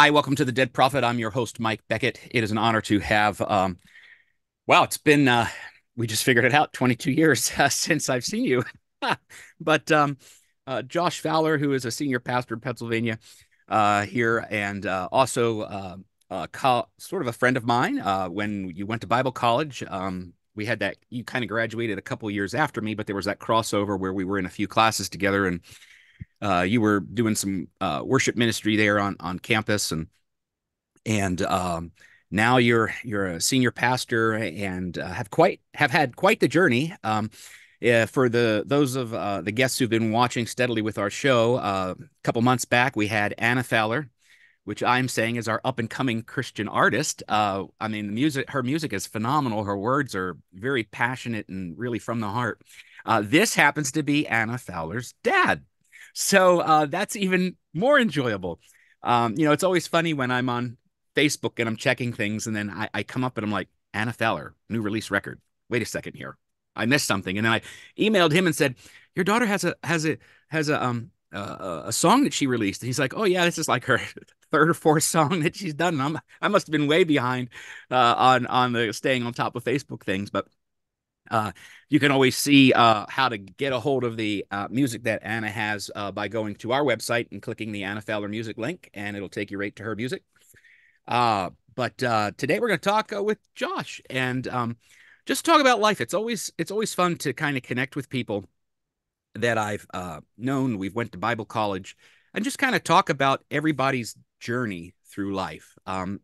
Hi, welcome to the Dead Prophet. I'm your host, Mike Beckett. It is an honor to have, wow, it's been, we just figured it out, 22 years since I've seen you. But Josh Fowler, who is a senior pastor in Pennsylvania here, and also sort of a friend of mine when you went to Bible college. We had that, you kind of graduated a couple years after me, but there was that crossover where we were in a few classes together, and you were doing some worship ministry there on campus, and now you're a senior pastor and have had quite the journey. For those of the guests who've been watching steadily with our show, a couple months back we had Anna Fowler, which I'm saying is our up and coming Christian artist. I mean, her music is phenomenal. Her words are very passionate and really from the heart. This happens to be Anna Fowler's dad, so that's even more enjoyable. It's always funny when I'm on Facebook and I'm checking things, and then I come up and I'm like, Anna Fowler, new release record. Wait a second here, I missed something, and then I emailed him and said, your daughter has a song that she released. And he's like, oh yeah, this is like her third or fourth song that she's done. And I must have been way behind on the staying on top of Facebook things, but uh, you can always see how to get a hold of the music that Anna has by going to our website and clicking the Anna Fowler music link, and it'll take you right to her music. But today we're going to talk with Josh and just talk about life. It's always fun to kind of connect with people that I've known. We've went to Bible college and just kind of talk about everybody's journey through life.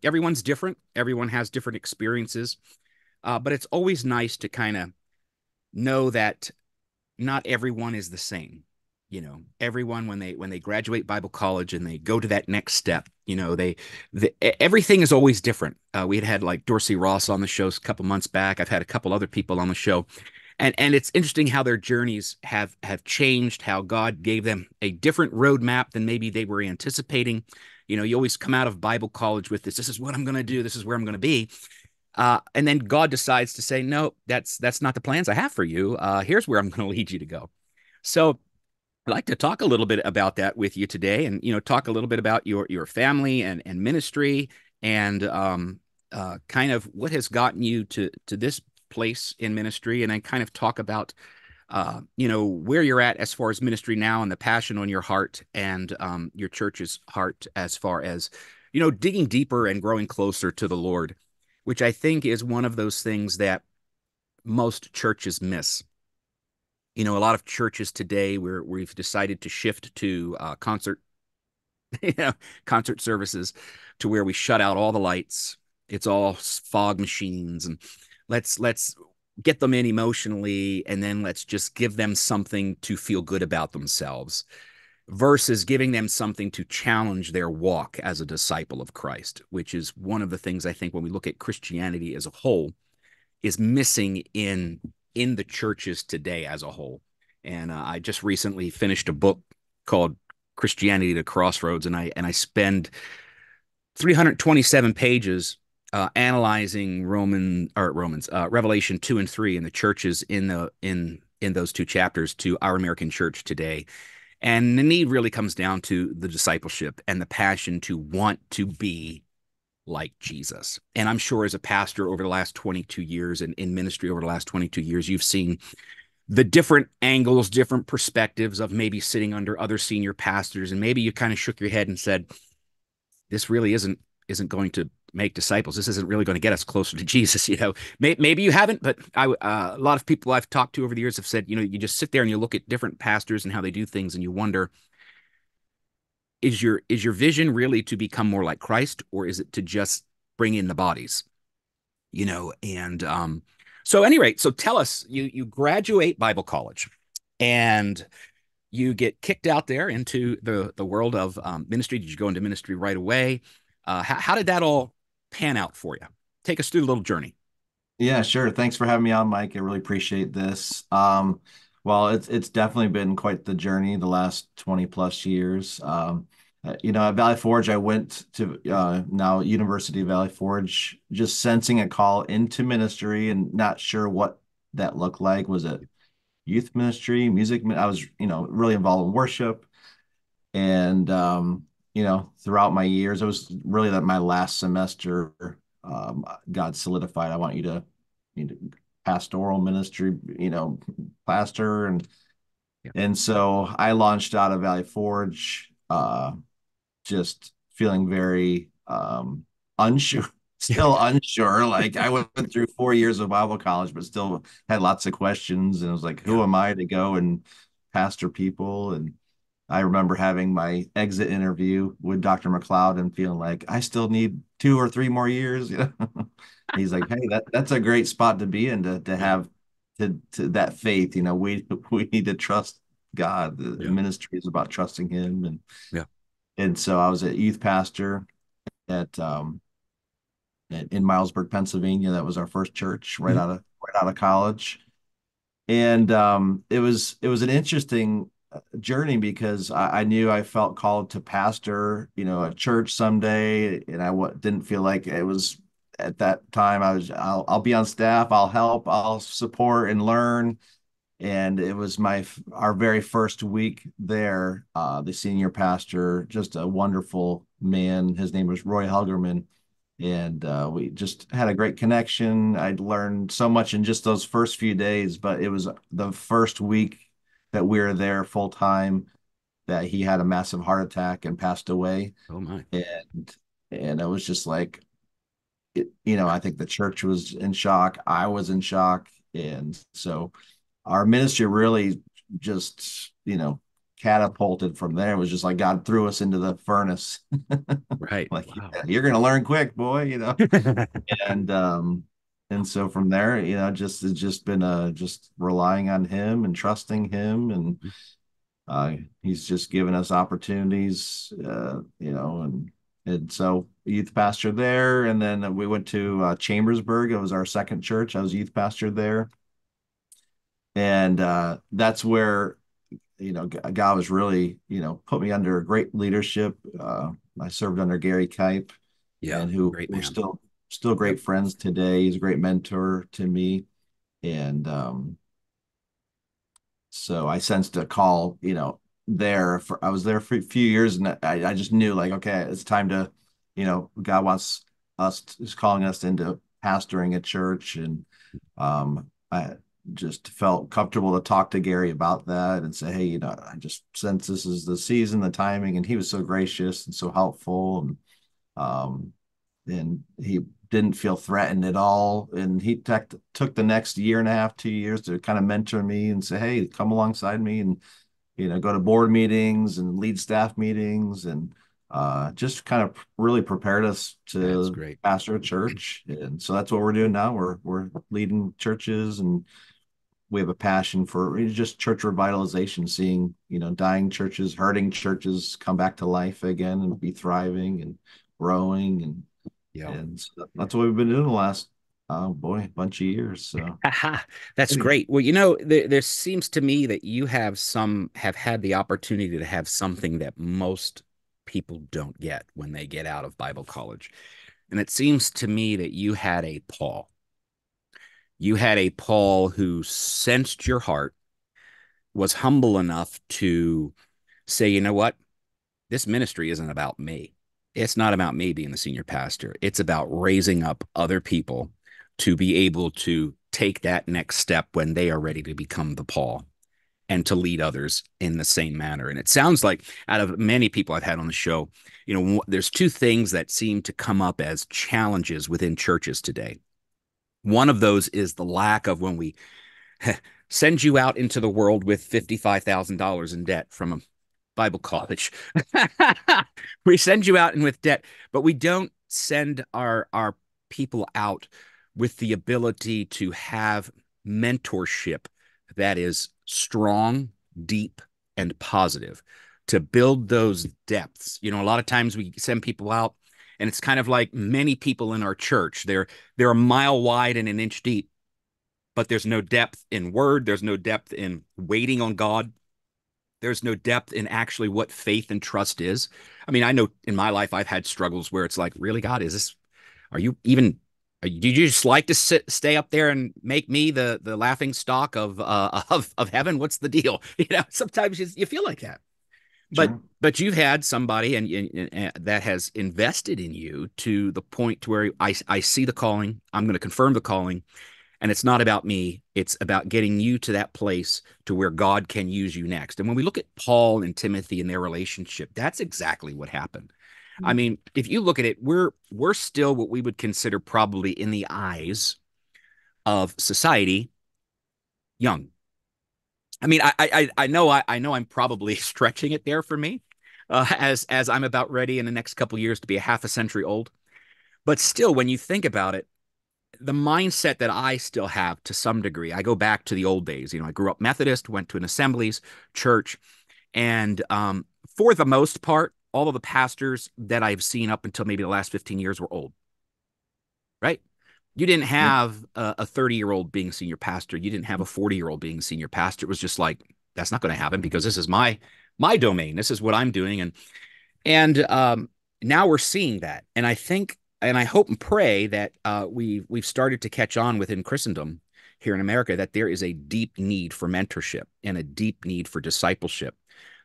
Everyone's different. Everyone has different experiences, but it's always nice to kind of know that not everyone is the same. Everyone when they graduate Bible college and they go to that next step, everything is always different. We had like Dorsey Ross on the show a couple months back. I've had a couple other people on the show, and it's interesting how their journeys have changed, how God gave them a different roadmap than maybe they were anticipating. You always come out of Bible college with this is what I'm going to do, this is where I'm going to be. And then God decides to say, no, that's not the plans I have for you. Here's where I'm going to lead you to go. So I'd like to talk a little bit about that with you today, and talk a little bit about your family and ministry, and kind of what has gotten you to this place in ministry, and then kind of talk about where you're at as far as ministry now, and the passion on your heart, and your church's heart as far as digging deeper and growing closer to the Lord, which I think is one of those things that most churches miss. A lot of churches today where we've decided to shift to you know, concert services, to where we shut out all the lights. It's all fog machines, and let's get them in emotionally, and then let's just give them something to feel good about themselves, versus giving them something to challenge their walk as a disciple of Christ, which is one of the things I think when we look at Christianity as a whole is missing in the churches today as a whole. And I just recently finished a book called Christianity to Crossroads, and I spend 327 pages analyzing Revelation 2 and 3 in the churches in those two chapters to our American church today. And the need really comes down to the discipleship and the passion to want to be like Jesus. And I'm sure as a pastor over the last 22 years, and in ministry over the last 22 years, you've seen the different angles, different perspectives of maybe sitting under other senior pastors, and maybe you kind of shook your head and said, this really isn't going to make disciples. This isn't really going to get us closer to Jesus. Maybe you haven't, but a lot of people I've talked to over the years have said, you just sit there and you look at different pastors and how they do things, and you wonder, is your vision really to become more like Christ, or is it to just bring in the bodies? And so anyway, so tell us, you graduate Bible college, and you get kicked out there into the world of ministry. Did you go into ministry right away? How did that all pan out for you? Take us through the little journey. Yeah, sure. Thanks for having me on, Mike. I really appreciate this. Well, it's definitely been quite the journey the last 20 plus years. At Valley Forge, I went to now University of Valley Forge, just sensing a call into ministry and not sure what that looked like. Was it youth ministry, music? I was, really involved in worship, and throughout my years, it was really that my last semester, God solidified, I want you to pastoral ministry, pastor. Yeah. And so I launched out of Valley Forge, just feeling very unsure, still unsure. Like I went through 4 years of Bible college, but still had lots of questions. And I was like, Yeah. who am I to go and pastor people? And I remember having my exit interview with Dr. McLeod and feeling like I still need 2 or 3 more years. He's like, hey, that's a great spot to be in to Yeah. have to that faith. We need to trust God. The Yeah. ministry is about trusting Him, Yeah. and so I was a youth pastor at in Milesburg, Pennsylvania. That was our first church Mhm. right out of college, and it was an interesting journey because I knew I felt called to pastor, a church someday, and didn't feel like it was at that time. I'll be on staff, I'll help, I'll support and learn. And it was our very first week there. The senior pastor, just a wonderful man. His name was Roy Helgerman, and we just had a great connection. I'd learned so much in just those first few days, but it was the first week that we were there full time that he had a massive heart attack and passed away. Oh my. And it was just like, I think the church was in shock. I was in shock. And so our ministry really just, catapulted from there. It was just like God threw us into the furnace. Right. Like, Wow. yeah, you're going to learn quick, boy. And and so from there, it's just been just relying on him and trusting him, and he's just given us opportunities, and so youth pastor there, and then we went to Chambersburg. It was our second church. I was youth pastor there, and that's where God was really put me under great leadership. I served under Gary Kipe, Yeah. and who Great we're man. still Yep. great friends today. He's a great mentor to me, and so I sensed a call, I was there for a few years, and I just knew like, okay, it's time to, God wants is calling us into pastoring a church. And I just felt comfortable to talk to Gary about that and say, hey, I just sense this is the season, the timing. And he was so gracious and so helpful. Um, and he didn't feel threatened at all. And he took the next year and a half, 2 years to kind of mentor me and say, hey, come alongside me and, go to board meetings and lead staff meetings, and just kind of really prepared us That's to great. pastor a church. And so that's what we're doing now. We're leading churches, and we have a passion for just church revitalization, seeing, dying churches, hurting churches come back to life again and be thriving and growing. And Yeah. and so that's what we've been doing the last, oh boy, bunch of years. So Aha, that's anyway. great. Well, there seems to me that you have had the opportunity to have something that most people don't get when they get out of Bible college. And it seems to me that you had a Paul. You had a Paul who sensed your heart, was humble enough to say, you know what? This ministry isn't about me. It's not about me being the senior pastor. It's about raising up other people to be able to take that next step when they are ready to become the Paul and to lead others in the same manner. And it sounds like out of many people I've had on the show, there's two things that seem to come up as challenges within churches today. One of those is the lack of when we send you out into the world with $55,000 in debt from a Bible college. We send you out and with debt, but we don't send our people out with the ability to have mentorship that is strong, deep, and positive to build those depths. A lot of times we send people out and it's kind of like many people in our church. They're a mile wide and an inch deep, but there's no depth in word, there's no depth in waiting on God, there's no depth in actually what faith and trust is. I mean, I know in my life I've had struggles where it's like, really, God, is this? Are you even? Do you just like to stay up there and make me the laughing stock of heaven? What's the deal? Sometimes you feel like that. but Sure. but you've had somebody and that has invested in you to the point to where I see the calling. I'm going to confirm the calling, and it's not about me. It's about getting you to that place to where God can use you next. And when we look at Paul and Timothy and their relationship, that's exactly what happened. I Mm. mean, if you look at it, we're still what we would consider probably in the eyes of society young. I mean, I know I'm probably stretching it there for me, as I'm about ready in the next couple of years to be a half a century old. But still, when you think about it, the mindset that I still have to some degree, I go back to the old days. I grew up Methodist, went to an assemblies church, and for the most part, all of the pastors that I've seen up until maybe the last 15 years were old, right? You didn't Yeah. have a 30-year-old being senior pastor. You didn't have a 40-year-old being senior pastor. It was just like, that's not going to happen because this is my domain. This is what I'm doing. And now we're seeing that. And I think, and I hope and pray that we've started to catch on within Christendom here in America that there is a deep need for mentorship and a deep need for discipleship,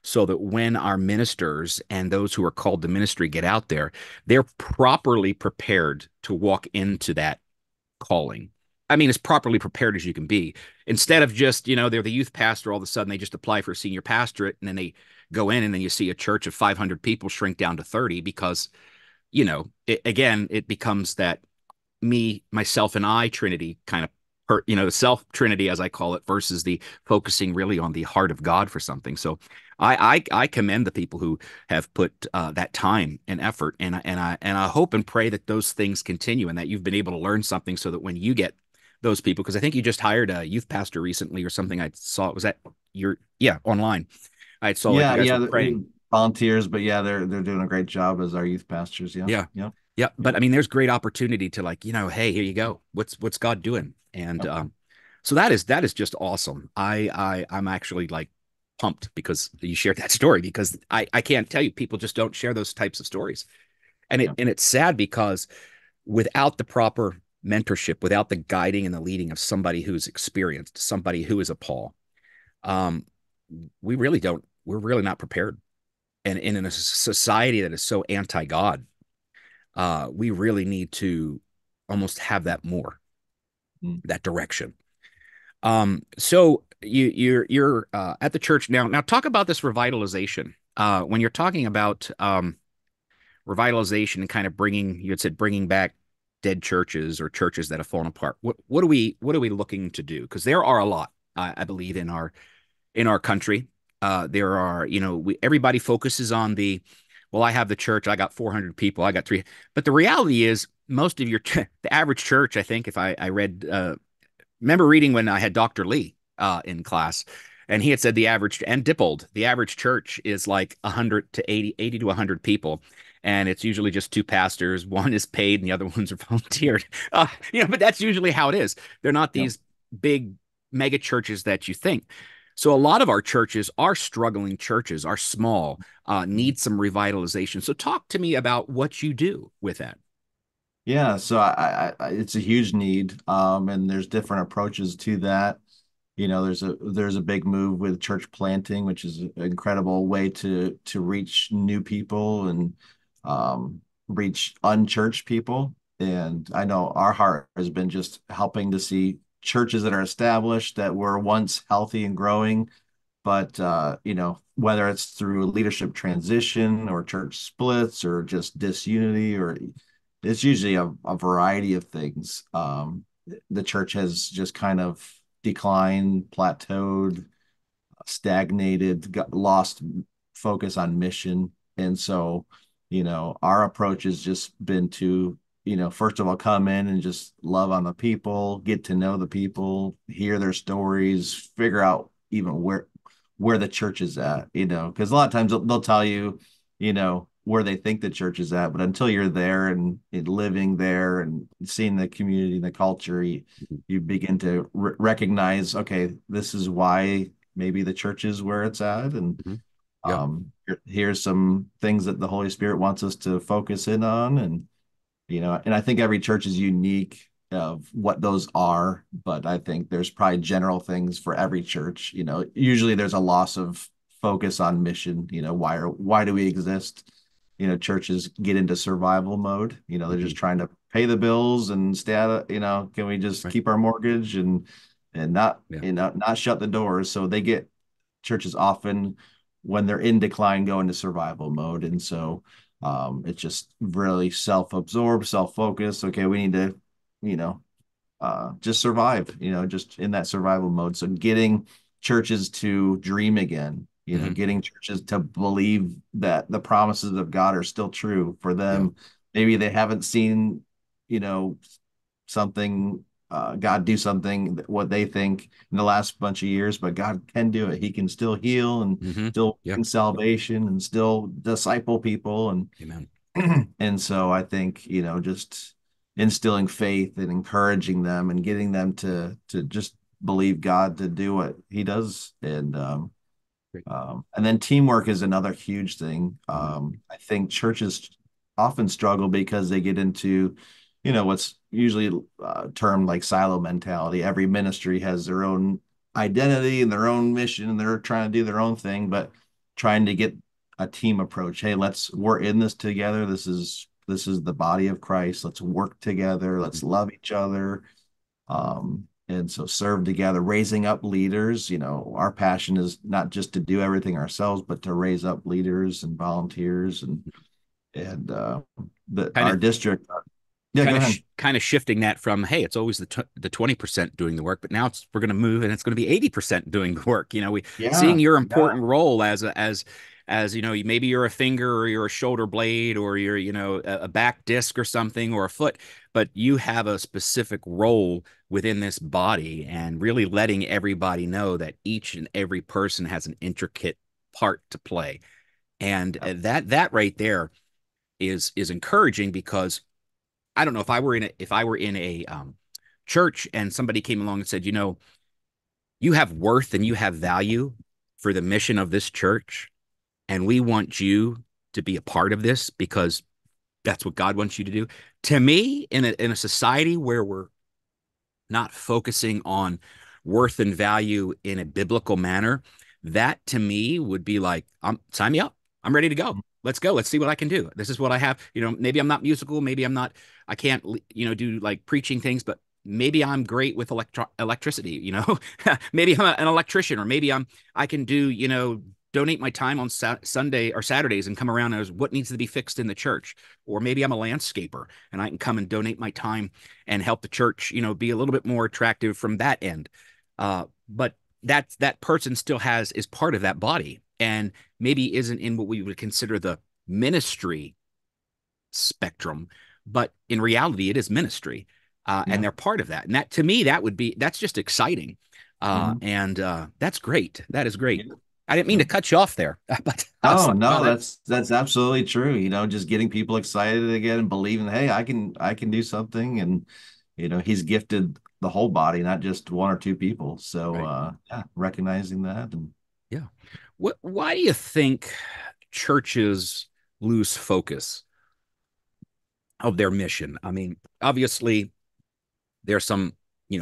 so that when our ministers and those who are called to ministry get out there, they're properly prepared to walk into that calling. I mean, as properly prepared as you can be. Instead of just, they're the youth pastor, all of a sudden they just apply for a senior pastorate and then they go in and then you see a church of 500 people shrink down to 30 because, again, it becomes that me, myself, and I Trinity kind of, the self Trinity, as I call it, versus the focusing really on the heart of God for something. So I commend the people who have put that time and effort, and I hope and pray that those things continue and that you've been able to learn something so that when you get those people, because I think you just hired a youth pastor recently or something. I saw it was that your yeah online. I saw like you Yeah, guys yeah, were praying. volunteers, but yeah, they're doing a great job as our youth pastors. Yeah, Yeah. yeah, Yeah. yeah, But I mean, there's great opportunity to like, hey, here you go. What's God doing? And yeah, so that is just awesome. I'm actually like pumped because you shared that story because I can't tell you people just don't share those types of stories. And it yeah. and it's sad because without the proper mentorship, without the guiding and the leading of somebody who's experienced, somebody who is a Paul, um, we're really not prepared. And in a society that is so anti-God, we really need to almost have that more, Mm. that direction. So you're at the church now. Now talk about this revitalization. When you're talking about revitalization and kind of bringing, you had said bringing back dead churches or churches that have fallen apart. What are we looking to do? Because there are a lot, I believe, in our country. There are, everybody focuses on well, I have the church, I got 400 people, I got three. But the reality is, most of the average church, I think, if I read, remember reading when I had Dr. Lee in class, and he had said and Dippold, the average church is like 100 to 80 to 100 people. And it's usually just two pastors. One is paid and the other ones are volunteered. But that's usually how it is. They're not Yeah. these big mega churches that you think. So a lot of our churches are struggling churches, are small, Mhm. need some revitalization. So talk to me about what you do with that. Yeah, so it's a huge need, and there's different approaches to that. There's a big move with church planting, which is an incredible way to reach new people and reach unchurched people. And I know our heart has been just helping to see churches that are established that were once healthy and growing, but whether it's through leadership transition or church splits or just disunity, or it's usually a variety of things. The church has just kind of declined, plateaued, stagnated, lost focus on mission. And so, our approach has just been to, first of all, come in and just love on the people, get to know the people, hear their stories, figure out even where the church is at, because a lot of times they'll tell you, where they think the church is at, but until you're there and living there and seeing the community and the culture, you begin to recognize, okay, this is why maybe the church is where it's at. And Mhm. Yeah. here's some things that the Holy Spirit wants us to focus in on. And I think every church is unique of what those are, but I think there's probably general things for every church. Usually there's a loss of focus on mission. Why do we exist? Churches get into survival mode. They're Hmm. just trying to pay the bills and stay out of, can we just Right. keep our mortgage and not, Yeah. not shut the doors. So they get churches often when they're in decline go into survival mode. And so it's just really self-absorbed, self-focused. Okay, we need to, you know, just survive, just in that survival mode. So getting churches to dream again, Hmm. getting churches to believe that the promises of God are still true for Yeah. them. Maybe they haven't seen, you know, something, God do something what they think in the last bunch of years, but God can do it. He can still heal and Hmm. still Yeah. bring salvation and still disciple people. And Amen. and so I think, just instilling faith and encouraging them and getting them to just believe God to do what he does. Great. And then teamwork is another huge thing. Hmm. I think churches often struggle because they get into, what's usually termed like silo mentality. Every ministry has their own identity and their own mission, and they're trying to do their own thing, but trying to get a team approach. Hey, we're in this together. This is the body of Christ. Let's work together. Hmm. Let's love each other. And so serve together, raising up leaders. Our passion is not just to do everything ourselves, but to raise up leaders and volunteers and Kind our of district. Yeah, go ahead. kind of shifting that from, hey, it's always the 20% doing the work, but now we're going to move and it's going to be 80% doing the work. We seeing Yeah, your yeah, important role as maybe you're a finger or you're a shoulder blade or you're a back disc or something or a foot, but you have a specific role within this body, and really letting everybody know that each and every person has an intricate part to play. And yeah. that right there is encouraging, because I don't know, if I were in a church and somebody came along and said, you have worth and you have value for the mission of this church, and we want you to be a part of this because that's what God wants you to do. To me, in a society where we're not focusing on worth and value in a biblical manner, that to me would be like, sign me up. I'm ready to go. Let's go. Let's see what I can do. This is what I have. Maybe I'm not musical. Maybe I'm not, I can't, do like preaching things, but maybe I'm great with electricity, maybe I'm an electrician, or maybe I can do, donate my time on Sunday or Saturdays and come around as what needs to be fixed in the church. Or maybe I'm a landscaper and I can come and donate my time and help the church, be a little bit more attractive from that end. But that person still is part of that body, and maybe isn't in what we would consider the ministry spectrum, but in reality, it is ministry, and Yeah. they're part of that. And that to me, that's just exciting, Mhm. and that's great. That is great. Yeah. I didn't mean Yeah. to cut you off there, but I was No, like, wow, no, that that's absolutely true. Just getting people excited again and believing, hey, I can do something. And he's gifted the whole body, not just one or two people. So right. yeah, recognizing that. And Yeah. Why do you think churches lose focus of their mission? I mean, obviously, there's some,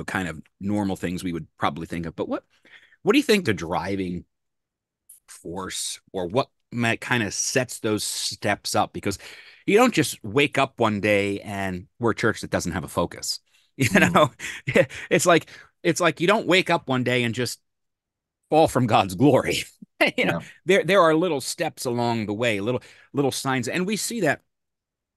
kind of normal things we would probably think of, but what do you think the driving force, or what might kind of sets those steps up? Because you don't just wake up one day and we're a church that doesn't have a focus. You mm, know, it's like you don't wake up one day and just fall from God's glory. you know, yeah, there are little steps along the way, little signs, and we see that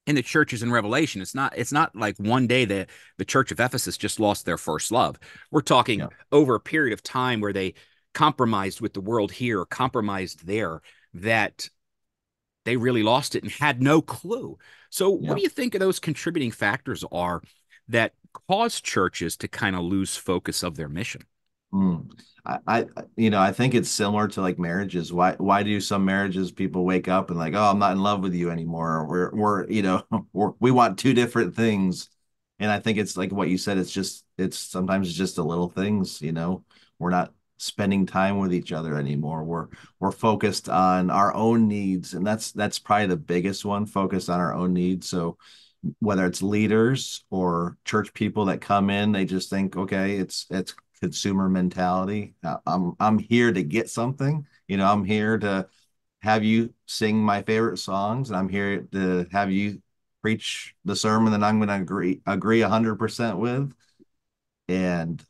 in the churches in Revelation. It's not like one day the church of Ephesus just lost their first love. We're talking yeah, over a period of time where they compromised with the world here, or compromised there, that they really lost it and had no clue. So, what yeah. do you think of those contributing factors are that cause churches to kind of lose focus of their mission? Mm. I think it's similar to like marriages. Why do some marriages people wake up and like, oh, I'm not in love with you anymore. We want two different things. And I think it's like what you said, it's sometimes it's just the little things. We're not spending time with each other anymore. We're focused on our own needs. And that's probably the biggest one, focused on our own needs. So whether it's leaders or church people that come in, they just think, okay, it's consumer mentality. I'm here to get something. I'm here to have you sing my favorite songs, and I'm here to have you preach the sermon that I'm going to agree 100% with. And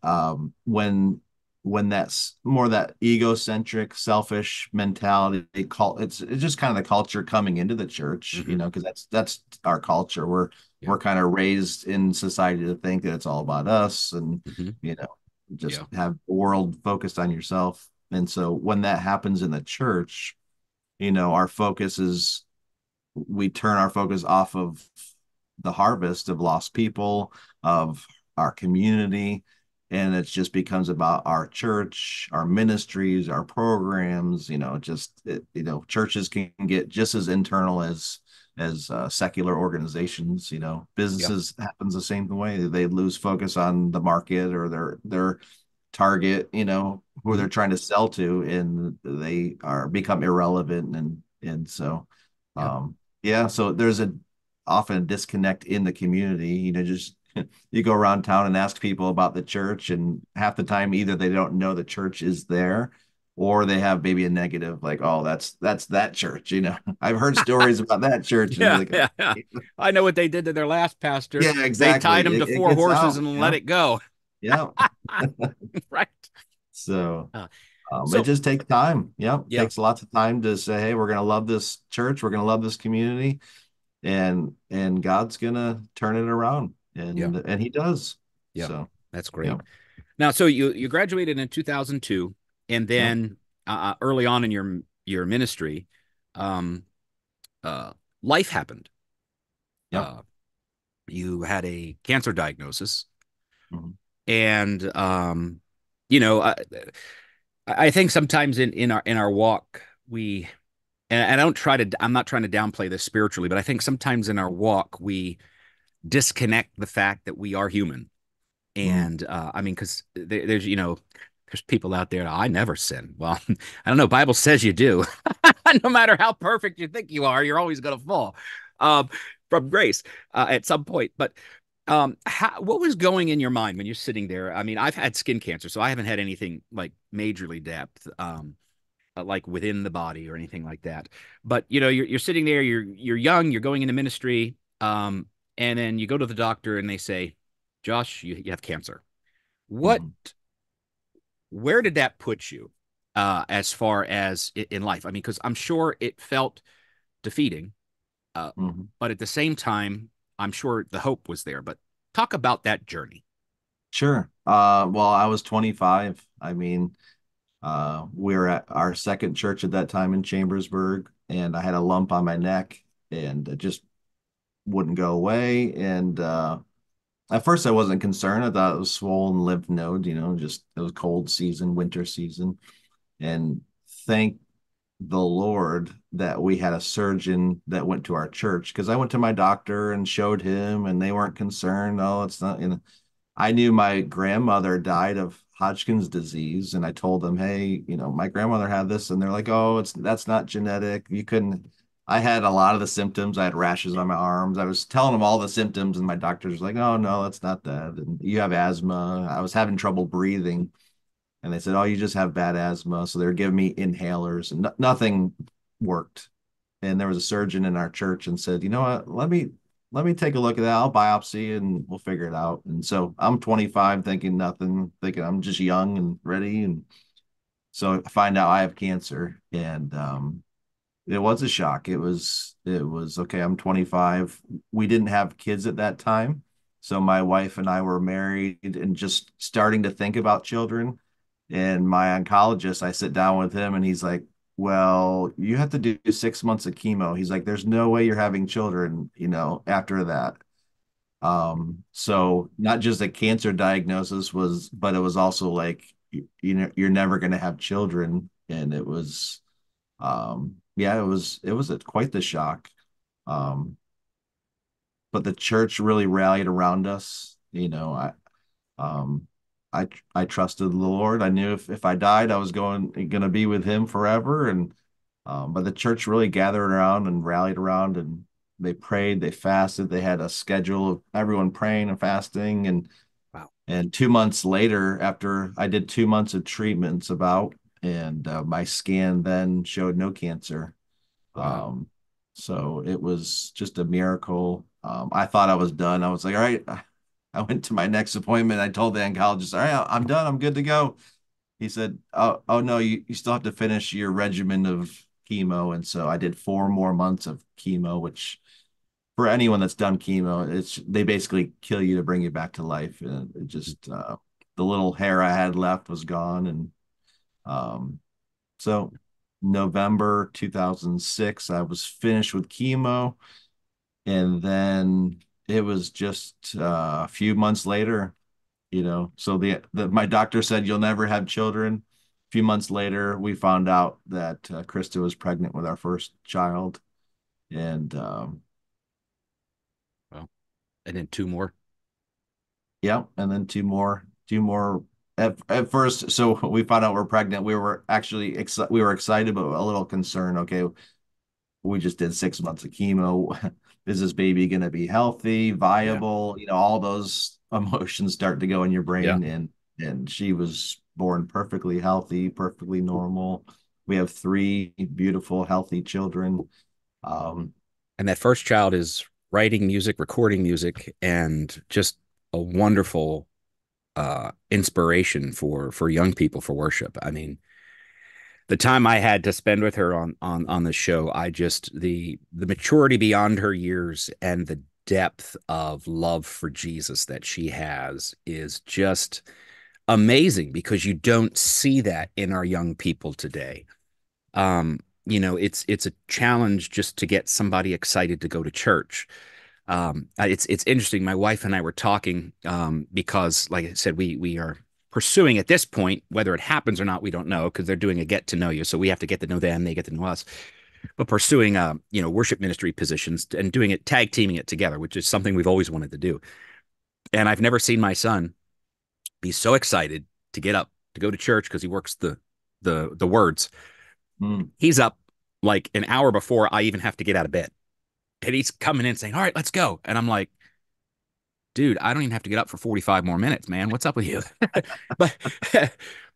when that's more that egocentric, selfish mentality, it's just kind of the culture coming into the church, Hmm. because that's our culture. We're Yeah. we're kind of raised in society to think that it's all about us, and Hmm. you know, just Yeah. have the world focused on yourself. And so when that happens in the church, our focus is we turn our focus off of the harvest of lost people, of our community, and it just becomes about our church, our ministries, our programs. Churches can get just as internal as secular organizations. Yeah. Businesses happens the same way. They lose focus on the market or their target, who Hmm. they're trying to sell to, and they are become irrelevant. And so Yeah. um yeah, so there's often a disconnect in the community. Just you go around town and ask people about the church, and half the time either they don't know the church is there, or they have maybe a negative, like, oh, that's that church. I've heard stories about that church, and you're Yeah. like, Yeah. Yeah. okay. I know what they did to their last pastor. Yeah, They exactly. tied him to It four gets horses out. and let Yeah, it go. yeah. Right. So Uh, it so just takes time. Yep. yeah. Takes lots of time to say, hey, we're going to love this church. We're going to love this community, and God's going to turn it around. Yeah. And he does. Yeah. So, That's great. yep. Now, so you graduated in 2002, and Yep. then early on in your ministry, um, uh, life happened. Yep. Uh, you had a cancer diagnosis, Mhm. and you know, I think sometimes in our walk we and I don't try to I'm not trying to downplay this spiritually, but I think sometimes in our walk we disconnect the fact that we are human. Mhm. And I mean, because there's people out there. I never sin. Well, I don't know. Bible says you do. No matter how perfect you think you are, you're always going to fall um, from grace at some point. But what was going in your mind when you're sitting there? I mean, I've had skin cancer, so I haven't had anything like majorly depth, like within the body or anything like that. But you're sitting there. You're young. You're going into ministry, and then you go to the doctor, and they say, "Josh, you have cancer." What Mhm. Where did that put you as far as in life? I mean, because I'm sure it felt defeating, uh, Mhm. but at the same time, I'm sure the hope was there. But talk about that journey. Sure. Well, I was 25. I mean, we were at our second church at that time in Chambersburg, and I had a lump on my neck, and it just wouldn't go away. And at first, I wasn't concerned. I thought it was swollen lymph node, just it was cold season, winter season. And thank the Lord that we had a surgeon that went to our church, because I went to my doctor and showed him, and they weren't concerned. Oh, it's not. I knew my grandmother died of Hodgkin's disease, and I told them, hey, my grandmother had this, and they're like, oh, that's not genetic. You couldn't. I had a lot of the symptoms. I had rashes on my arms. I was telling them all the symptoms, and my doctor's was like, oh no, that's not that. And you have asthma. I was having trouble breathing, and they said, oh, you just have bad asthma. So they were giving me inhalers, and nothing worked. And there was a surgeon in our church and said, you know what, let me take a look at that. I'll biopsy and we'll figure it out. And so I'm 25 thinking nothing, thinking I'm just young and ready. And so I find out I have cancer, and it was a shock. It was okay. I'm 25. We didn't have kids at that time. So my wife and I were married and just starting to think about children. And my oncologist, I sit down with him and he's like, well, you have to do 6 months of chemo. He's like, there's no way you're having children, after that. So not just a cancer diagnosis but it was also like, you're never going to have children. And it was, yeah, it was quite the shock. Um, but the church really rallied around us. Um, I trusted the Lord. I knew if I died, I was gonna be with Him forever. And but the church really gathered around and rallied around, and they prayed, they fasted. They had a schedule of everyone praying and fasting, and Wow. And 2 months later, after I did 2 months of treatments about, and my scan then showed no cancer. Wow. Um, so it was just a miracle. I thought I was done. I was like, all right. I went to my next appointment. I told the oncologist, all right, I'm done. I'm good to go. He said, oh no, you still have to finish your regimen of chemo. And so I did 4 more months of chemo, which for anyone that's done chemo, they basically kill you to bring you back to life. And it just the little hair I had left was gone. And um, so November 2006, I was finished with chemo. And then it was just a few months later, so my doctor said you'll never have children. A few months later, we found out that Krista was pregnant with our first child. And Well, and then two more. yeah, and then two more at first. So we found out we're pregnant. We were actually we were excited, but a little concerned. Okay, we just did 6 months of chemo. Is this baby going to be healthy, Yeah. viable? All those emotions start to go in your Yeah. brain, and she was born perfectly healthy, perfectly normal. We have three beautiful, healthy children. Um, And that first child is writing music, recording music, and just a wonderful inspiration for young people for worship. I mean, the time I had to spend with her on the show, I just the maturity beyond her years and the depth of love for Jesus that she has is just amazing because you don't see that in our young people today. It's a challenge just to get somebody excited to go to church. It's interesting. My wife and I were talking because, like I said, we are pursuing at this point whether it happens or not. We don't know because they're doing a get to know you, so we have to get to know them. They get to know us. But pursuing worship ministry positions and doing it tag teaming it together, which is something we've always wanted to do. And I've never seen my son be so excited to get up to go to church because he works the words. mm, He's up like an hour before I even have to get out of bed, and he's coming in saying, "All right, let's go." And I'm like, dude, I don't even have to get up for 45 more minutes, man. What's up with you? but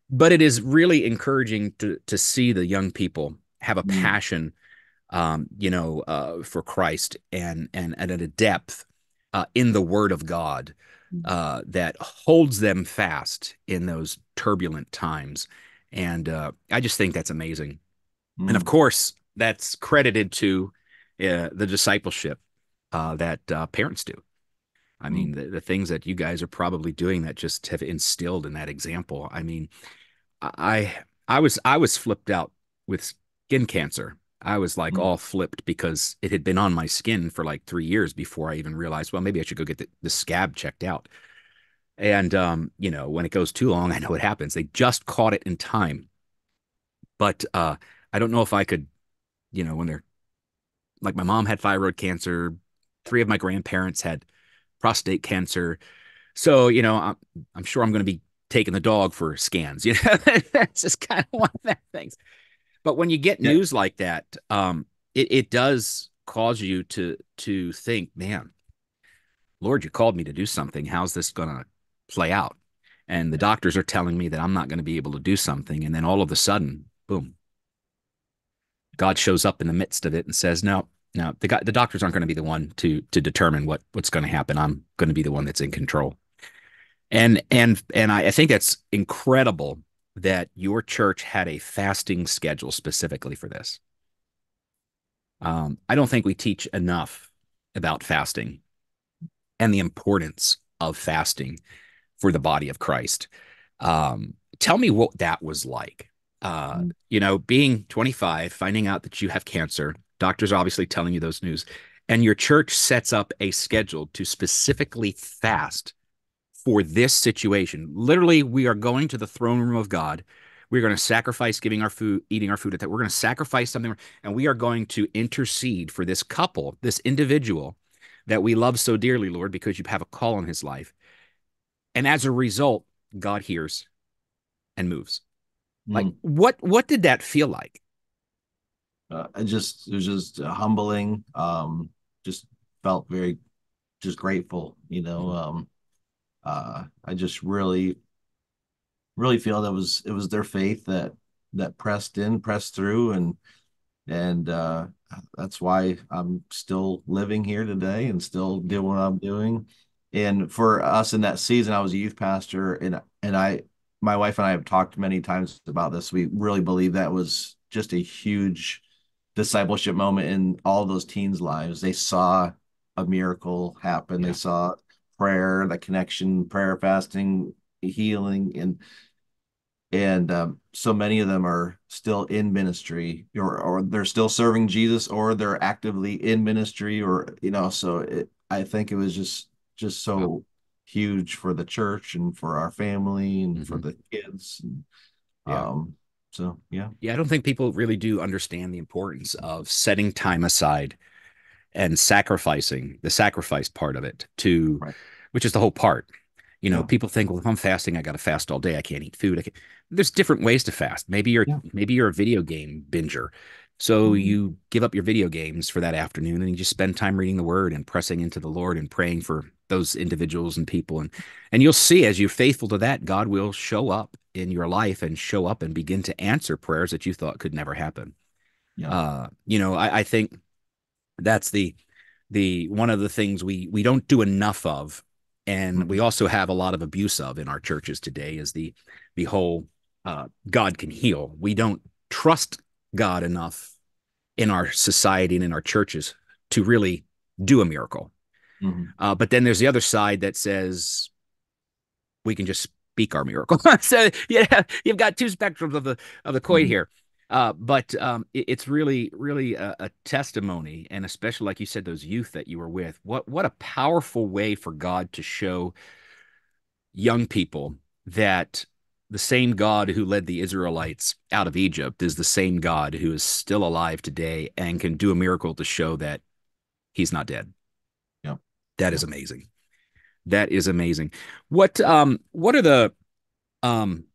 but it is really encouraging to see the young people have a mm, passion for Christ and at a depth in the Word of God that holds them fast in those turbulent times. And I just think that's amazing. And of mm, course, that's credited to the discipleship that parents do. I mean, mm, the things that you guys are probably doing that just have instilled in that example. I mean, I I was flipped out with skin cancer. I was like mm. all flipped because it had been on my skin for like 3 years before I even realized, well, maybe I should go get the scab checked out. And when it goes too long, I know what happens. They just caught it in time. But I don't know if I could, when they're like my mom had thyroid cancer, three of my grandparents had prostate cancer. So, I'm sure I'm going to be taking the dog for scans. That's just kind of one of the things. But when you get Yeah, news like that, it does cause you to think, man, Lord, you called me to do something. How's this going to play out? And the yeah, doctors are telling me that I'm not going to be able to do something. And then all of a sudden, boom, God shows up in the midst of it and says, no, no, the doctors aren't going to be the one to determine what's going to happen. I'm going to be the one that's in control. And I think that's incredible that your church had a fasting schedule specifically for this. I don't think we teach enough about fasting and the importance of fasting for the body of Christ. Tell me what that was like. mm, Being 25, finding out that you have cancer, doctors are obviously telling you those news, and your church sets up a schedule to specifically fast for this situation. Literally, we are going to the throne room of God. We're going to sacrifice giving our food, eating our food at that. We're going to sacrifice something, and we are going to intercede for this couple, this individual that we love so dearly, Lord, because you have a call on his life. And as a result, God hears and moves. Like mm. what did that feel like? It was just humbling. Just felt very just grateful. Mhm. I just really feel that it was their faith that pressed through, and that's why I'm still living here today and still doing what I'm doing. And for us in that season, I was a youth pastor, and my wife and I have talked many times about this. We really believe that was just a huge discipleship moment in all those teens' lives. They saw a miracle happen. They Yeah. saw prayer, the connection, prayer, fasting, healing, and so many of them are still in ministry, or they're still serving Jesus, or they're actively in ministry, or so I think it was just Wow. so huge for the church and for our family and for Hmm. the kids. Yeah. um so yeah. Yeah. I don't think people really do understand the importance of setting time aside and sacrificing the sacrifice part of it to, Right. which is the whole part. Yeah. People think, well, if I'm fasting, I got to fast all day. I can't eat food. There's different ways to fast. Yeah. Maybe you're a video game binger. So Mhm. you give up your video games for that afternoon and you just spend time reading the word and pressing into the Lord and praying for those individuals and people. And you'll see as you're faithful to that, God will show up in your life and show up and begin to answer prayers that you thought could never happen. Yeah. I think that's the one of the things we don't do enough of, and we Mhm. also have a lot of abuse of in our churches today is the whole God can heal. We don't trust God enough in our society and in our churches to really do a miracle. Mhm. But then there's the other side that says we can just speak our miracle. So yeah, you've got two spectrums of the coin Mhm. here. But it's really a testimony, and especially like you said, those youth that you were with. What a powerful way for God to show young people that the same God who led the Israelites out of Egypt is the same God who is still alive today and can do a miracle to show that He's not dead. Yeah. That is Yeah. amazing. That is amazing. What are the um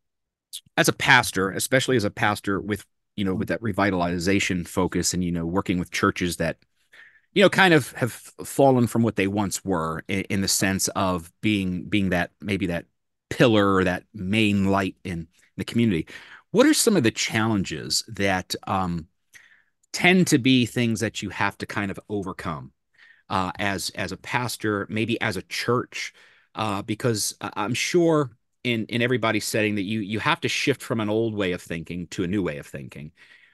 as a pastor, especially as a pastor with with that revitalization focus and working with churches that kind of have fallen from what they once were in the sense of being that maybe that pillar or that main light in the community. What are some of the challenges that tend to be things that you have to kind of overcome as a pastor, maybe as a church, because I'm sure in everybody's setting that you have to shift from an old way of thinking to a new way of thinking.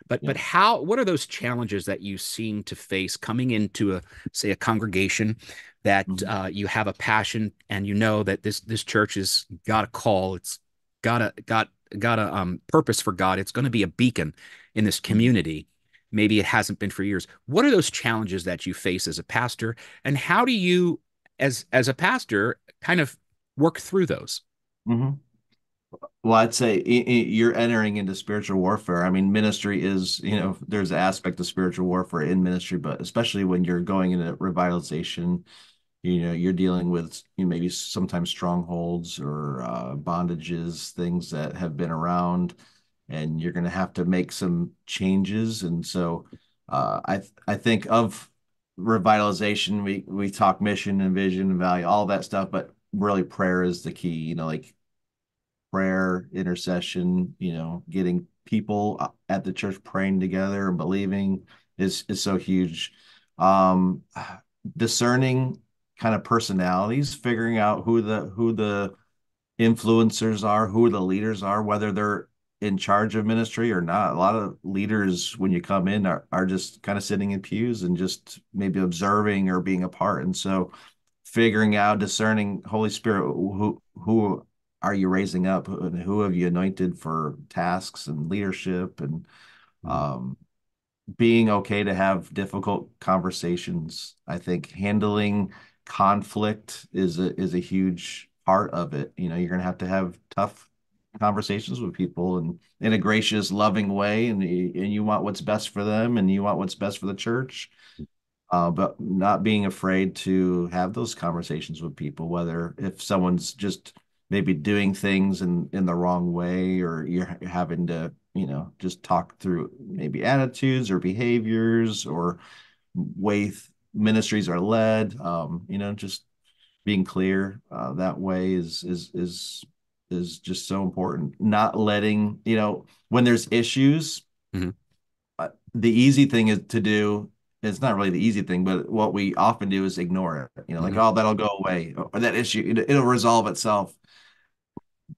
But Yeah. what are those challenges that you seem to face coming into a say a congregation that Mhm. you have a passion and you know that this church has got a call, it's got a purpose for God, it's going to be a beacon in this Mhm. community. Maybe it hasn't been for years. What are those challenges that you face as a pastor, and how do you, as a pastor, kind of work through those? Mhm. Well, I'd say you're entering into spiritual warfare. I mean, ministry is, there's an aspect of spiritual warfare in ministry, but especially when you're going into revitalization, you're dealing with maybe sometimes strongholds or bondages, things that have been around, and you're going to have to make some changes. And so, I think of revitalization. We talk mission and vision and value, all that stuff, but really prayer is the key. Like prayer, intercession, getting people at the church praying together and believing is so huge. Um, Discerning kind of personalities, figuring out who the influencers are, who the leaders are, whether they're in charge of ministry or not. A lot of leaders, when you come in, are just kind of sitting in pews and just maybe observing or being a part. And so figuring out, discerning Holy Spirit, who are you raising up and who have you anointed for tasks and leadership, and Mhm. um, being okay to have difficult conversations. I think handling conflict is a huge part of it. You're going to have tough conversations with people and in a gracious, loving way, and you want what's best for them, and you want what's best for the church. But not being afraid to have those conversations with people, whether if someone's just maybe doing things in the wrong way, or you're having to, just talk through maybe attitudes or behaviors or way ministries are led. Just being clear that way is just so important. Not letting, when there's issues, Hmm. the easy thing is to do. It's not really the easy thing, but what we often do is ignore it. Like, Hmm. oh, that'll go away, or that issue, it'll resolve itself.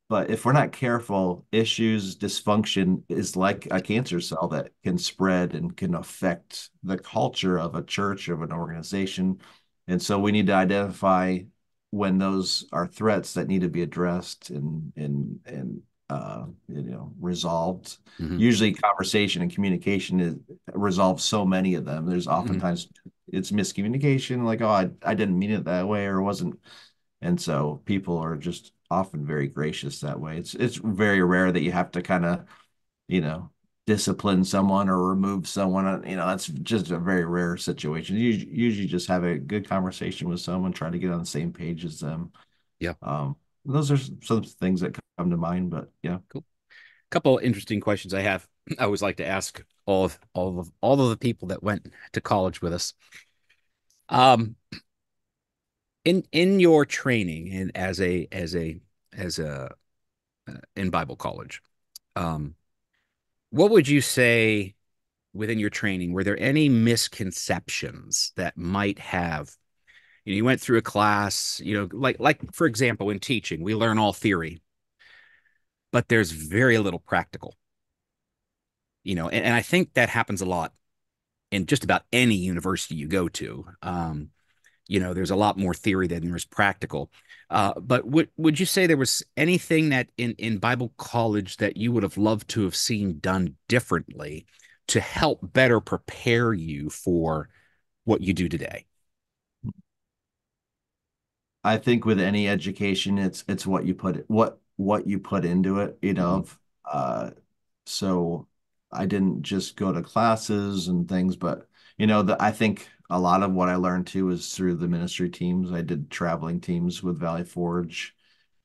But if we're not careful, issues, dysfunction is like a cancer cell that can spread and can affect the culture of a church, of an organization. And so we need to identify when those are threats that need to be addressed and resolved. Hmm. Usually conversation and communication resolves so many of them. There's Hmm. oftentimes it's miscommunication, like, oh, I didn't mean it that way, or wasn't, and so people are just often very gracious that way. It's very rare that you have to kind of, you know, discipline someone or remove someone. That's just a very rare situation. You usually just have a good conversation with someone, try to get on the same page as them. Yeah. Um, those are some things that come to mind, but yeah. Cool. Couple interesting questions I have. I always like to ask all of the people that went to college with us. Um, in your training and as a in Bible college, um, what would you say within your training? Were there any misconceptions that might have? You went through a class, like for example, in teaching, we learn all theory, but there's very little practical. And I think that happens a lot in just about any university you go to. There's a lot more theory than there's practical. But would you say there was anything that in Bible college that you would have loved to have seen done differently to help better prepare you for what you do today? I think with any education, it's what you put into it, Hmm. Uh, so I didn't just go to classes and things, but I think a lot of what I learned too is through the ministry teams. I did traveling teams with Valley Forge,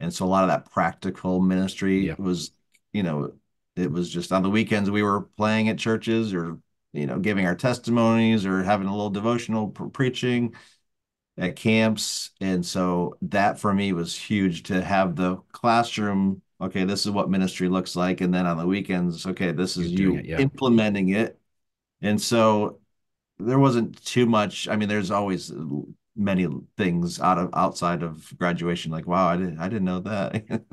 and so a lot of that practical ministry Yeah. was, you know, it was just on the weekends we were playing at churches or giving our testimonies or having a little devotional preaching at camps. And so that for me was huge to have the classroom. Okay, this is what ministry looks like. And then on the weekends, okay, this You're is doing it. you Yeah. implementing it. And so there wasn't too much. I mean, there's always many things outside of graduation, like, wow, I didn't know that.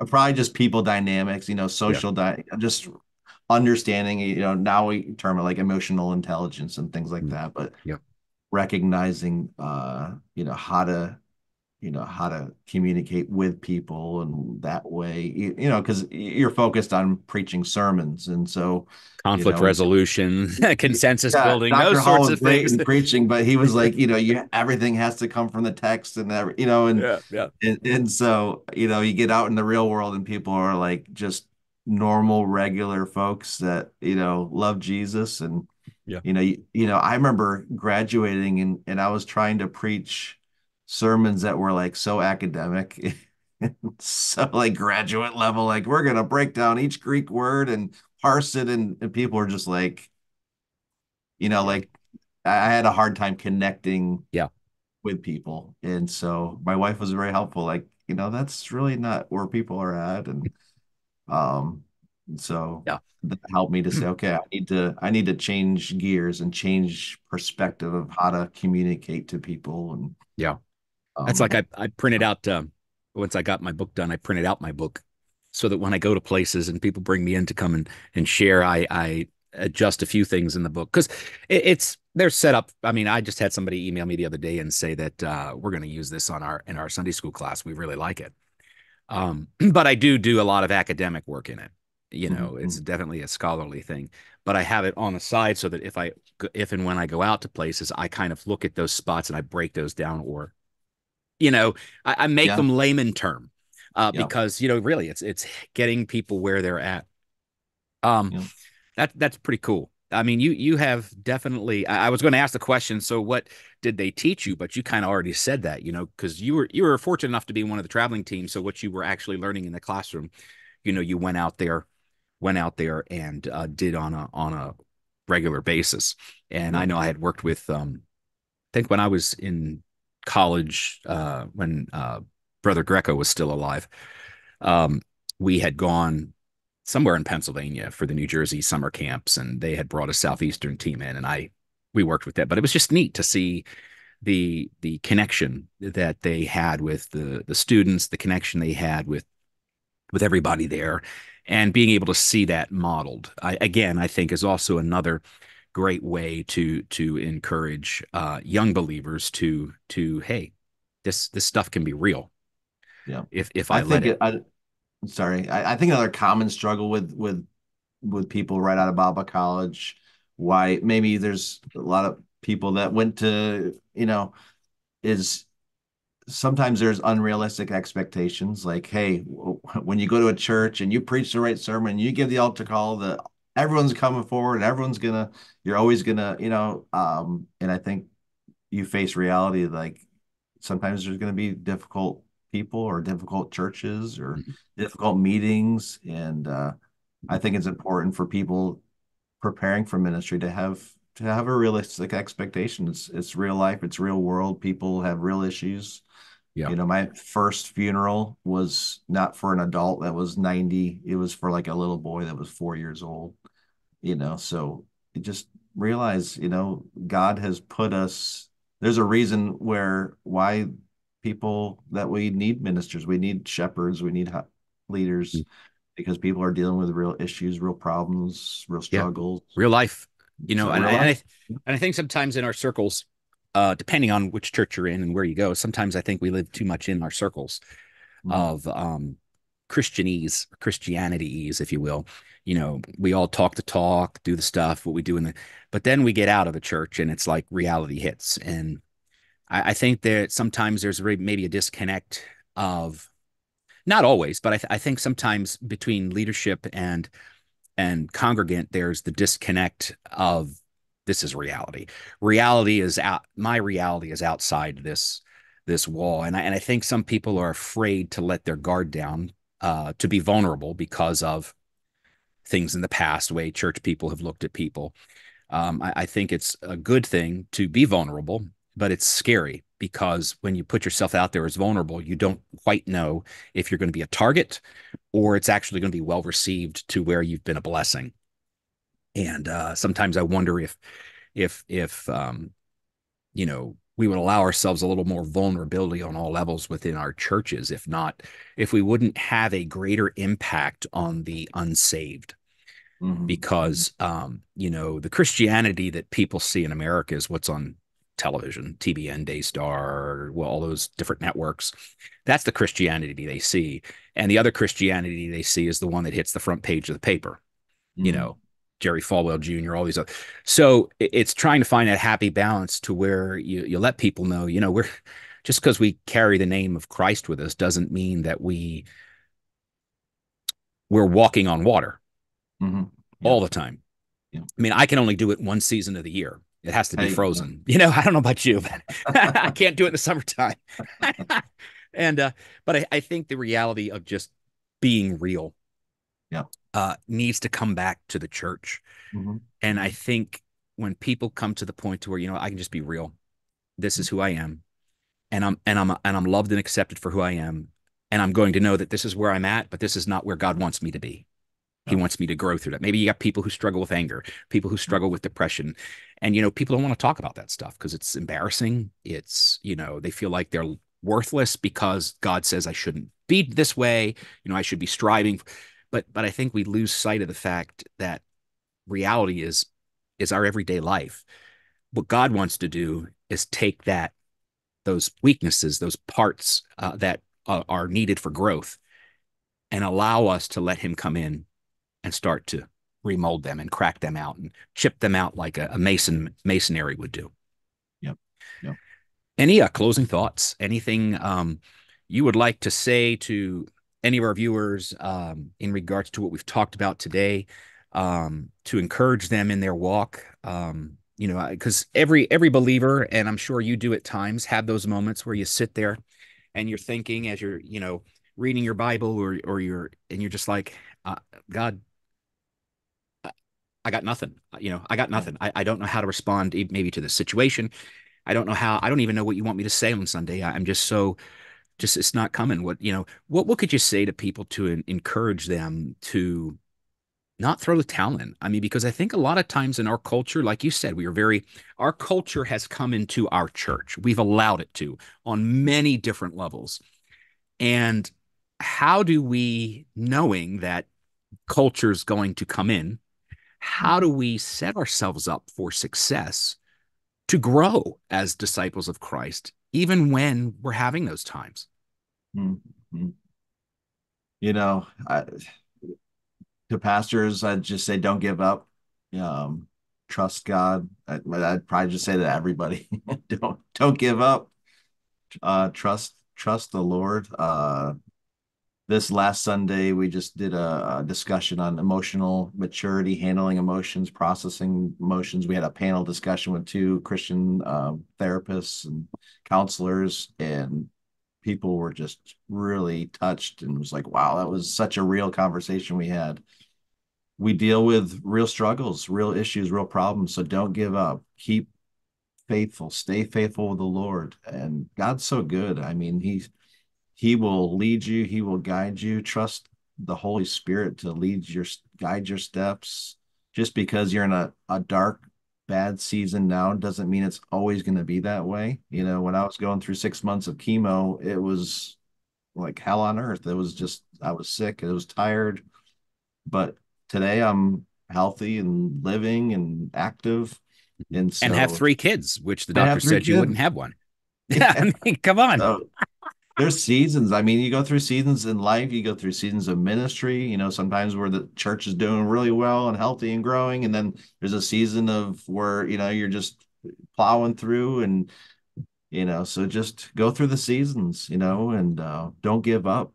Probably just people dynamics, Yeah. just understanding, now we term it like emotional intelligence and things like Mm. that. But Yeah. recognizing how to communicate with people, and that way because you're focused on preaching sermons, and so Conflict it's resolution, consensus yeah, building, Dr. those Hall sorts was of great things. in preaching, but he was like, everything has to come from the text, and and Yeah. Yeah. and so you get out in the real world and people are like just normal regular folks that love Jesus. And Yeah. I remember graduating, and I was trying to preach sermons that were like so academic, so like graduate level, like we're gonna break down each Greek word and parse it, and people are just like, Yeah. like I had a hard time connecting Yeah. with people. And so my wife was very helpful, like, that's really not where people are at. Um, so Yeah. that helped me to say, okay, I need to change gears and change perspective of how to communicate to people. And Yeah. That's like um, I printed out once I got my book done, I printed out my book so that when I go to places and people bring me in to come and share, I adjust a few things in the book because it's they're set up. I mean, I just had somebody email me the other day and say that we're going to use this in our Sunday school class. We really like it. But I do a lot of academic work in it. It's mhm, definitely a scholarly thing. But I have it on the side so that if and when I go out to places, I kind of look at those spots and I break those down, or you know, I make yeah, them layman term, yeah, because really it's getting people where they're at. Um, yeah, that's pretty cool. I mean, you have definitely. I was going to ask the question. So, what did they teach you? But you kind of already said that, because you were fortunate enough to be one of the traveling teams. So, what you were actually learning in the classroom, you went out there and did on a regular basis. And I yeah, know I had worked with. I think when I was in college, when Brother Greco was still alive, um, we had gone somewhere in Pennsylvania for the New Jersey summer camps, and they had brought a Southeastern team in, and we worked with that. But it was just neat to see the connection that they had with the students, the connection they had with everybody there, and being able to see that modeled. Again, I think is also another great way to encourage young believers to hey, this stuff can be real Yeah. if I I let think it. sorry. I think another common struggle with people right out of Bible college, why maybe there's a lot of people that went to, is sometimes there's unrealistic expectations. Like, hey, when you go to a church and you preach the right sermon, you give the altar call, that everyone's coming forward and you're always gonna, and I think you face reality, like sometimes there's going to be difficult people or difficult churches or Mhm. difficult meetings. And I think it's important for people preparing for ministry to have a realistic expectation. It's real life, it's real world. People have real issues. Yeah. My first funeral was not for an adult that was 90. It was for like a little boy that was 4 years old. So you just realize, God has put us, there's a reason why people that we need ministers, we need shepherds, we need leaders, because people are dealing with real issues, real problems, real Yeah, struggles. real life, So and real life. I think sometimes in our circles, depending on which church you're in and where you go, sometimes I think we live too much in our circles Mhm. of Christianity, if you will. We all talk the talk, do the stuff, what we do but then we get out of the church and it's like reality hits. And I think that sometimes there's maybe a disconnect of, not always, but I think sometimes between leadership and congregant, there's the disconnect of this is reality. Reality is out. My reality is outside this wall, and I think some people are afraid to let their guard down, to be vulnerable because of things in the past, the way church people have looked at people. I think it's a good thing to be vulnerable, but it's scary because when you put yourself out there as vulnerable, you don't quite know if you're going to be a target or it's actually going to be well received to where you've been a blessing. And sometimes I wonder if we would allow ourselves a little more vulnerability on all levels within our churches. If not, if we wouldn't have a greater impact on the unsaved, Mhm. Mhm. because the Christianity that people see in America is what's on television, TBN, Daystar, well, all those different networks. That's the Christianity they see, and the other Christianity they see is the one that hits the front page of the paper, you Mhm. know, Jerry Falwell Jr., all these other. So it's trying to find that happy balance to where you let people know, we're just because we carry the name of Christ with us doesn't mean that we're walking on water Mhm. all Yep. the time. Yep. I mean, I can only do it one season of the year. It has to be Hey, yeah. frozen. I don't know about you, but I can't do it in the summertime. and but I think the reality of just being real Yep. needs to come back to the church. Mhm. And I Mhm. think when people come to the point to where I can just be real, this is who I am, and I'm loved and accepted for who I am, and I'm going to know that this is where I'm at, but this is not where God wants me to be. He Yep. wants me to grow through that. Maybe you got people who struggle with anger, people who Yep. struggle with depression, and people don't want to talk about that stuff because it's embarrassing. It's they feel like they're worthless because God says I shouldn't be this way. I should be striving, but I think we lose sight of the fact that reality is our everyday life. What God wants to do is take those weaknesses, those parts that are needed for growth, and allow us to let Him come in and start to remold them and crack them out and chip them out like a masonry would do. Yep. Yep. Any closing thoughts? Anything you would like to say to any of our viewers in regards to what we've talked about today, to encourage them in their walk? Because every believer, and I'm sure you do at times, have those moments where you sit there and you're thinking as you're reading your Bible or you're just like, God, I got nothing. I got Yep. nothing. I don't know how to respond maybe to the situation. I don't know how. I don't even know what you want me to say on Sunday. I'm just so just it's not coming. What could you say to people to encourage them to not throw the towel in? I mean, because I think a lot of times in our culture, like you said, our culture has come into our church. We've allowed it to on many different levels. And how do we, knowing that culture's going to come in, how do we set ourselves up for success to grow as disciples of Christ, even when we're having those times? Mhm. You know, to pastors, I'd just say don't give up. Um, Trust God. I'd probably just say to everybody, don't give up. Trust the Lord. This last Sunday, we just did a discussion on emotional maturity, handling emotions, processing emotions. We had a panel discussion with two Christian therapists and counselors, and people were just really touched and was like, wow, that was such a real conversation we had. We deal with real struggles, real issues, real problems. So don't give up. Keep faithful. Stay faithful with the Lord. And God's so good. I mean, he will lead you, he will guide you. Trust the Holy Spirit to guide your steps. Just because you're in a dark, bad season now doesn't mean it's always going to be that way. You know, when I was going through 6 months of chemo, it was like hell on earth. It was just, I was sick, I was tired, but today I'm healthy and living and active. And And have so 3 kids, which the I doctor have three said you kids. wouldn't have one. Yeah, Yeah. I mean, come on. So there's seasons. I mean, you go through seasons in life, you go through seasons of ministry, sometimes where the church is doing really well and healthy and growing. And then there's a season of where, you're just plowing through and, so just go through the seasons, and don't give up.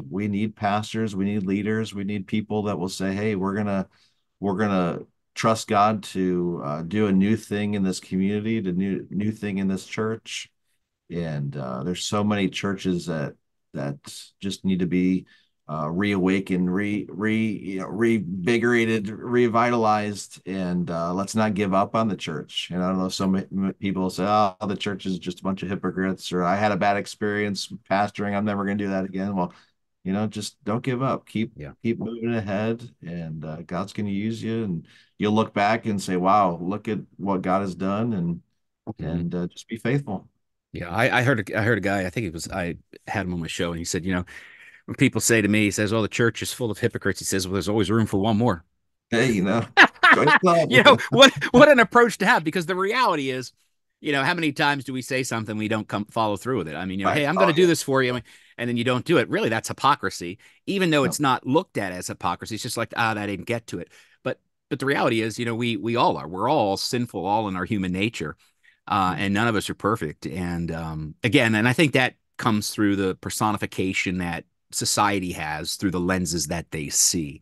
We need pastors, we need leaders, we need people that will say, hey, we're gonna trust God to do a new thing in this community, to new thing in this church. And there's so many churches that just need to be reawakened, reinvigorated, revitalized, and let's not give up on the church. And I don't know, so many people say, "Oh, the church is just a bunch of hypocrites," or "I had a bad experience pastoring. I'm never going to do that again." Well, just don't give up. Keep Yeah. keep moving ahead, and God's going to use you, and you'll look back and say, "Wow, look at what God has done," and Mhm. just be faithful. Yeah. I heard a guy, I think it was, I had him on my show, and he said, when people say to me, he says, "Oh, the church is full of hypocrites," he says, "Well, there's always room for one more." Hey, join the club. What an approach to have, because the reality is, how many times do we say something we don't come follow through with it? I mean, Right. hey, I'm going Oh to do yeah. this for you, and then you don't do it. Really, that's hypocrisy, even though Yep. it's not looked at as hypocrisy. It's just like, I didn't get to it. But the reality is, we all are. We're all sinful, all in our human nature, Yeah. and none of us are perfect. And again, and I think that comes through the personification that society has through the lenses that they see.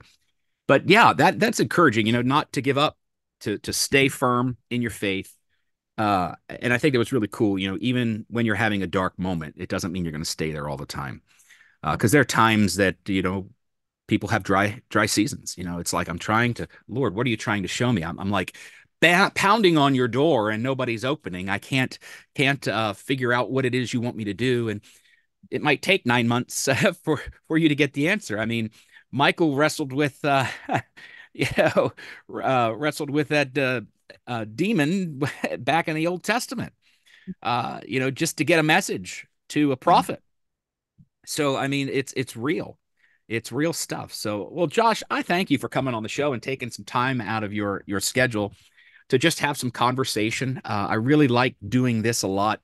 But yeah, that's encouraging, not to give up, to stay firm in your faith. And I think that was really cool. Even when you're having a dark moment, it doesn't mean you're going to stay there all the time. Yep. Because there are times that, people have dry seasons. It's like, I'm trying to, Lord, what are you trying to show me? I'm like pounding on your door and nobody's opening. I can't figure out what it is you want me to do. And it might take 9 months for you to get the answer. I mean, Michael wrestled with you know wrestled with that demon back in the Old Testament. Just to get a message to a Yeah. prophet. So I mean, it's real. It's real stuff. So, well, Josh, I thank you for coming on the show and taking some time out of your schedule to just have some conversation. I really like doing this a lot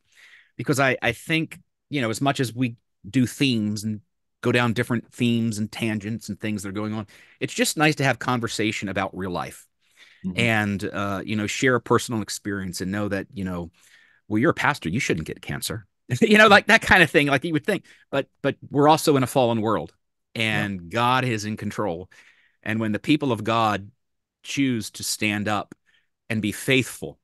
because I think, as much as we do themes and go down different themes and tangents and things that are going on, it's just nice to have conversation about real life Mhm. and, share a personal experience and know that, well, you're a pastor, you shouldn't get cancer, like that kind of thing, like you would think. But we're also in a fallen world, Yep. and God is in control. And when the people of God choose to stand up and be faithful,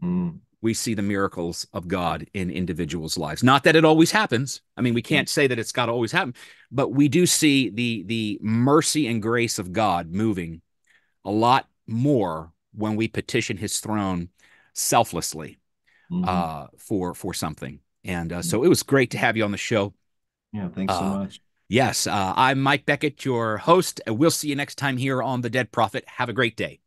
Mm. we see the miracles of God in individuals' lives. Not that it always happens. I mean, we Yep. can't say that it's got to always happen, but we do see the mercy and grace of God moving a lot more when we petition his throne selflessly. Hmm. for something. And so it was great to have you on the show. Yeah, thanks so Uh, much. yes, I'm Mike Beckett, your host. We'll see you next time here on The Dead Prophet. Have a great day.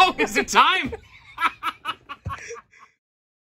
Oh, is it time?